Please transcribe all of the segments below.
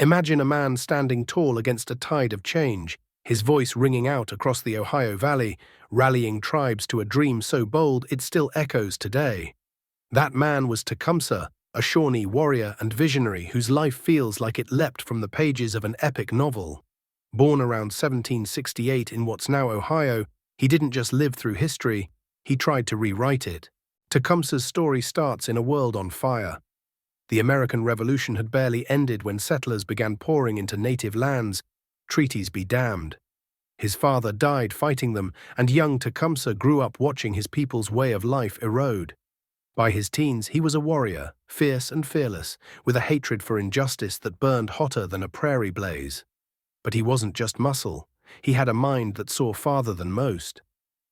Imagine a man standing tall against a tide of change, his voice ringing out across the Ohio Valley, rallying tribes to a dream so bold it still echoes today. That man was Tecumseh, a Shawnee warrior and visionary whose life feels like it leapt from the pages of an epic novel. Born around 1768 in what's now Ohio, he didn't just live through history, he tried to rewrite it. Tecumseh's story starts in a world on fire. The American Revolution had barely ended when settlers began pouring into native lands, treaties be damned. His father died fighting them, and young Tecumseh grew up watching his people's way of life erode. By his teens, he was a warrior, fierce and fearless, with a hatred for injustice that burned hotter than a prairie blaze. But he wasn't just muscle. He had a mind that saw farther than most.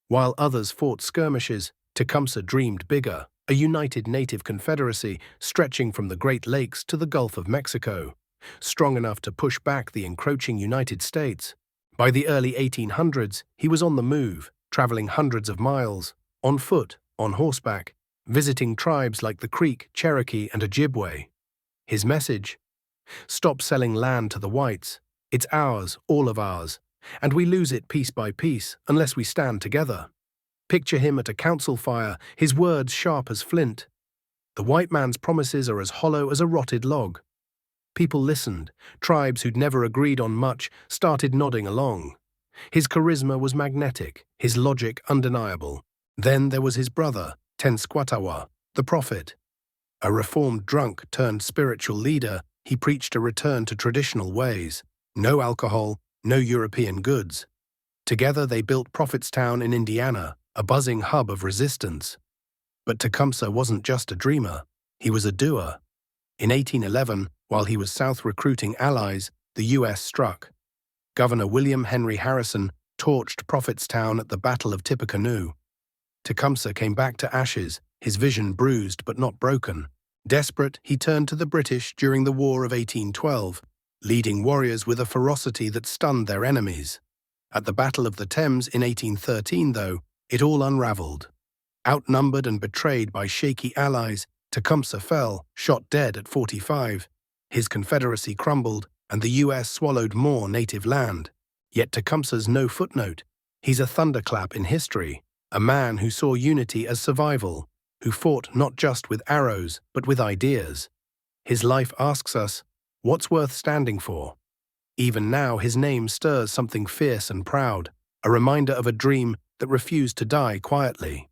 While others fought skirmishes, Tecumseh dreamed bigger, a united native confederacy stretching from the Great Lakes to the Gulf of Mexico, strong enough to push back the encroaching United States. By the early 1800s, he was on the move, traveling hundreds of miles, on foot, on horseback, visiting tribes like the Creek, Cherokee, and Ojibwe. His message? Stop selling land to the whites. It's ours, all of ours, and we lose it piece by piece unless we stand together. Picture him at a council fire, his words sharp as flint. The white man's promises are as hollow as a rotted log. People listened. Tribes who'd never agreed on much started nodding along. His charisma was magnetic, his logic undeniable. Then there was his brother, Tenskwatawa, the prophet. A reformed drunk turned spiritual leader, he preached a return to traditional ways. No alcohol, no European goods. Together they built Prophetstown in Indiana, a buzzing hub of resistance. But Tecumseh wasn't just a dreamer, he was a doer. In 1811, while he was south recruiting allies, the U.S. struck. Governor William Henry Harrison torched Prophetstown at the Battle of Tippecanoe. Tecumseh came back to ashes, his vision bruised but not broken. Desperate, he turned to the British during the War of 1812, leading warriors with a ferocity that stunned their enemies. At the Battle of the Thames in 1813, though, it all unraveled. Outnumbered and betrayed by shaky allies, Tecumseh fell, shot dead at 45. His confederacy crumbled, and the U.S. swallowed more native land. Yet Tecumseh's no footnote. He's a thunderclap in history, a man who saw unity as survival, who fought not just with arrows, but with ideas. His life asks us, what's worth standing for? Even now, his name stirs something fierce and proud, a reminder of a dream that refused to die quietly.